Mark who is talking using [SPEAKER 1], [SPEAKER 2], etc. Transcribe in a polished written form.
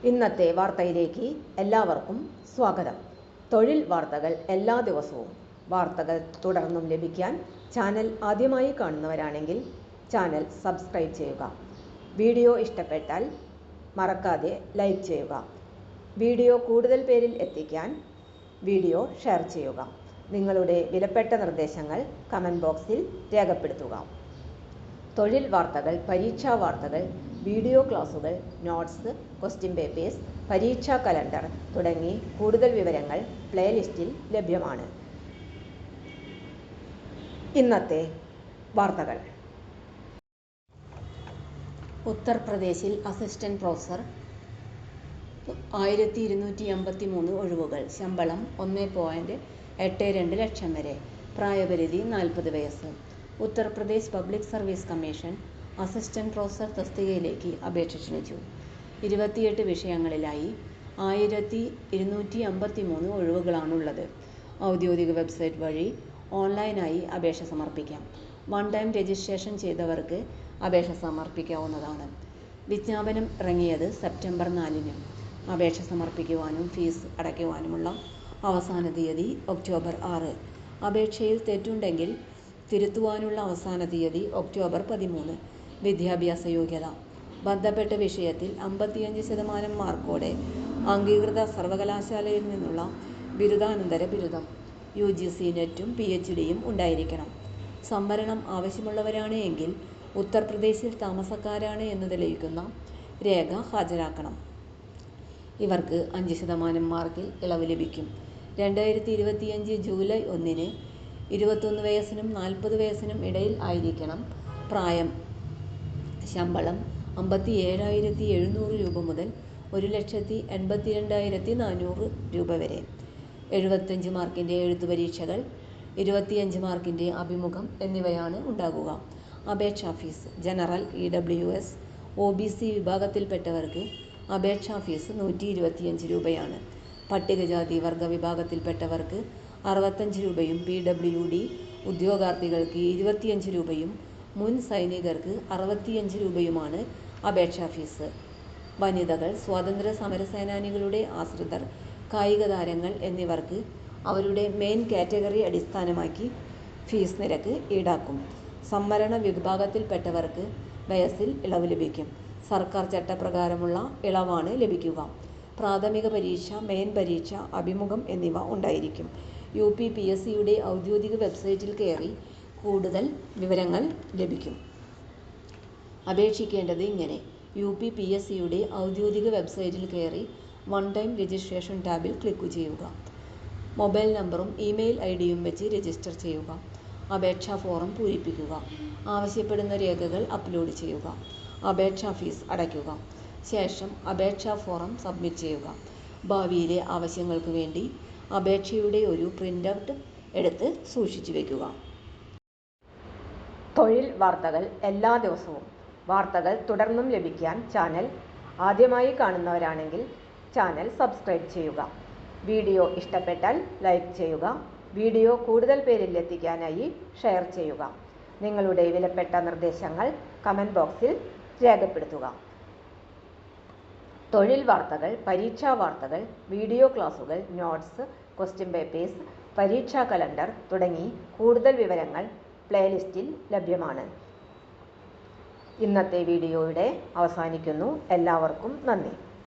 [SPEAKER 1] ഇന്നത്തെ വാർത്തയിലേക്ക് എല്ലാവർക്കും സ്വാഗതം. തൊഴിൽ വാർത്തകൾ എല്ലാ ദിവസവും വാർത്തകൾ തുടർന്നും ലഭിക്കാൻ ചാനൽ ആദ്യമായി കാണുന്നവരാണെങ്കിൽ ചാനൽ സബ്സ്ക്രൈബ് ചെയ്യുക. വീഡിയോ ഇഷ്ടപ്പെട്ടാൽ മറക്കാതെ ലൈക്ക് ചെയ്യുക. വീഡിയോ കൂടുതൽ പേരിൽ എത്തിക്കാൻ വീഡിയോ ഷെയർ ചെയ്യുക. നിങ്ങളുടെ വിലപ്പെട്ട നിർദ്ദേശങ്ങൾ കമൻറ്റ് ബോക്സിൽ രേഖപ്പെടുത്തുക. തൊഴിൽ വാർത്തകൾ, പരീക്ഷാ വാർത്തകൾ, വീഡിയോ ക്ലാസുകൾ, നോട്ട്സ്, ക്വസ്റ്റ്യൻ പേപ്പേഴ്സ്, പരീക്ഷാ കലണ്ടർ തുടങ്ങി കൂടുതൽ വിവരങ്ങൾ പ്ലേലിസ്റ്റിൽ ലഭ്യമാണ്. ഇന്നത്തെ വാർത്തകൾ. ഉത്തർപ്രദേശിൽ അസിസ്റ്റന്റ് പ്രൊഫസർ 1253 ഒഴിവുകൾ. ശമ്പളം 1.82 ലക്ഷം വരെ. പ്രായപരിധി 40 വയസ്സ്. Uttar Pradesh public service commission assistant professor തസ്തികയിലേക്ക് അപേക്ഷ ക്ഷണിച്ചു. 28 വിഷയങ്ങളിലായി 1253 ഒഴിവുകളാണുള്ളത്. ഔദ്യോഗിക വെബ്സൈറ്റ് വഴി ഓൺലൈനായി അപേക്ഷ സമർപ്പിക്കാം. വൺ ടൈം രജിസ്ട്രേഷൻ ചെയ്തവർക്ക് അപേക്ഷ സമർപ്പിക്കാവുന്നതാണ്. വിജ്ഞാപനം ഇറങ്ങിയത് സെപ്റ്റംബർ 4-ന്. അപേക്ഷ സമർപ്പിക്കുവാനും ഫീസ് അടയ്ക്കുവാനുമുള്ള അവസാന തീയതി ഒക്ടോബർ 6. അപേക്ഷയിൽ തെറ്റുണ്ടെങ്കിൽ തിരുത്തുവാനുള്ള അവസാന തീയതി ഒക്ടോബർ 13. വിദ്യാഭ്യാസ യോഗ്യത. ബന്ധപ്പെട്ട വിഷയത്തിൽ 55% മാർക്കോടെ അംഗീകൃത സർവകലാശാലയിൽ നിന്നുള്ള ബിരുദാനന്തര ബിരുദം, UGC നെറ്റും PhDയും ഉണ്ടായിരിക്കണം. സംവരണം ആവശ്യമുള്ളവരാണ് എങ്കിൽ ഉത്തർപ്രദേശിൽ താമസക്കാരാണ് എന്ന് തെളിയിക്കുന്ന രേഖ ഹാജരാക്കണം. ഇവർക്ക് 5% മാർക്കിൽ ഇളവ് ലഭിക്കും. 2025 ജൂലൈ 1-ന് 21 വയസ്സിനും 40 വയസ്സിനും ഇടയിൽ ആയിരിക്കണം പ്രായം. ശമ്പളം 57,700 രൂപ മുതൽ 1,82,400 രൂപ വരെ. 75 മാർക്കിൻ്റെ എഴുത്തു പരീക്ഷകൾ, 25 മാർക്കിൻ്റെ അഭിമുഖം എന്നിവയാണ് ഉണ്ടാകുക. അപേക്ഷാ ഫീസ്. ജനറൽ, EWS, OBC വിഭാഗത്തിൽപ്പെട്ടവർക്ക് അപേക്ഷാ ഫീസ് 125 രൂപയാണ്. പട്ടികജാതി വർഗ വിഭാഗത്തിൽപ്പെട്ടവർക്ക് 65 രൂപയും PWD ഉദ്യോഗാർത്ഥികൾക്ക് 25 രൂപയും മുൻ സൈനികർക്ക് 65 രൂപയുമാണ് അപേക്ഷാ ഫീസ്. വനിതകൾ, സ്വാതന്ത്ര്യ സമര സേനാനികളുടെ ആശ്രിതർ, കായിക താരങ്ങൾ എന്നിവർക്ക് അവരുടെ മെയിൻ കാറ്റഗറി അടിസ്ഥാനമാക്കി ഫീസ് നിരക്ക് ഈടാക്കും. സംവരണ വിഭാഗത്തിൽപ്പെട്ടവർക്ക് വയസ്സിൽ ഇളവ് ലഭിക്കും. സർക്കാർ ചട്ടപ്രകാരമുള്ള ഇളവാണ് ലഭിക്കുക. പ്രാഥമിക പരീക്ഷ, മെയിൻ പരീക്ഷ, അഭിമുഖം എന്നിവ ഉണ്ടായിരിക്കും. UPPSCയുടെ ഔദ്യോഗിക വെബ്സൈറ്റിൽ കയറി കൂടുതൽ വിവരങ്ങൾ ലഭിക്കും. അപേക്ഷിക്കേണ്ടത് ഇങ്ങനെ. UPPSCയുടെ ഔദ്യോഗിക വെബ്സൈറ്റിൽ കയറി വൺ ടൈം രജിസ്ട്രേഷൻ ടാബിൽ ക്ലിക്ക് ചെയ്യുക. മൊബൈൽ നമ്പറും ഇമെയിൽ ID-യും വെച്ച് രജിസ്റ്റർ ചെയ്യുക. അപേക്ഷാ ഫോറം പൂരിപ്പിക്കുക. ആവശ്യപ്പെടുന്ന രേഖകൾ അപ്ലോഡ് ചെയ്യുക. അപേക്ഷാ ഫീസ് അടയ്ക്കുക. ശേഷം അപേക്ഷാ ഫോറം സബ്മിറ്റ് ചെയ്യുക. ഭാവിയിലെ ആവശ്യങ്ങൾക്ക് വേണ്ടി അപേക്ഷയുടെ ഒരു പ്രിൻ്റ് എടുത്ത് സൂക്ഷിച്ചു വയ്ക്കുക. തൊഴിൽ വാർത്തകൾ എല്ലാ ദിവസവും വാർത്തകൾ തുടർന്നും ലഭിക്കാൻ ചാനൽ ആദ്യമായി കാണുന്നവരാണെങ്കിൽ ചാനൽ സബ്സ്ക്രൈബ് ചെയ്യുക. വീഡിയോ ഇഷ്ടപ്പെട്ടാൽ ലൈക്ക് ചെയ്യുക. വീഡിയോ കൂടുതൽ പേരിൽ എത്തിക്കാനായി ഷെയർ ചെയ്യുക. നിങ്ങളുടെ വിലപ്പെട്ട നിർദ്ദേശങ്ങൾ കമൻറ്റ് ബോക്സിൽ രേഖപ്പെടുത്തുക. തൊഴിൽ വാർത്തകൾ, പരീക്ഷാ വാർത്തകൾ, വീഡിയോ ക്ലാസുകൾ, നോട്ട്സ്, ക്വസ്റ്റ്യൻ പേപ്പേഴ്സ്, പരീക്ഷാ കലണ്ടർ തുടങ്ങി കൂടുതൽ വിവരങ്ങൾ പ്ലേലിസ്റ്റിൽ ലഭ്യമാണ്. ഇന്നത്തെ വീഡിയോയുടെ അവസാനിക്കുന്നു. എല്ലാവർക്കും നന്ദി.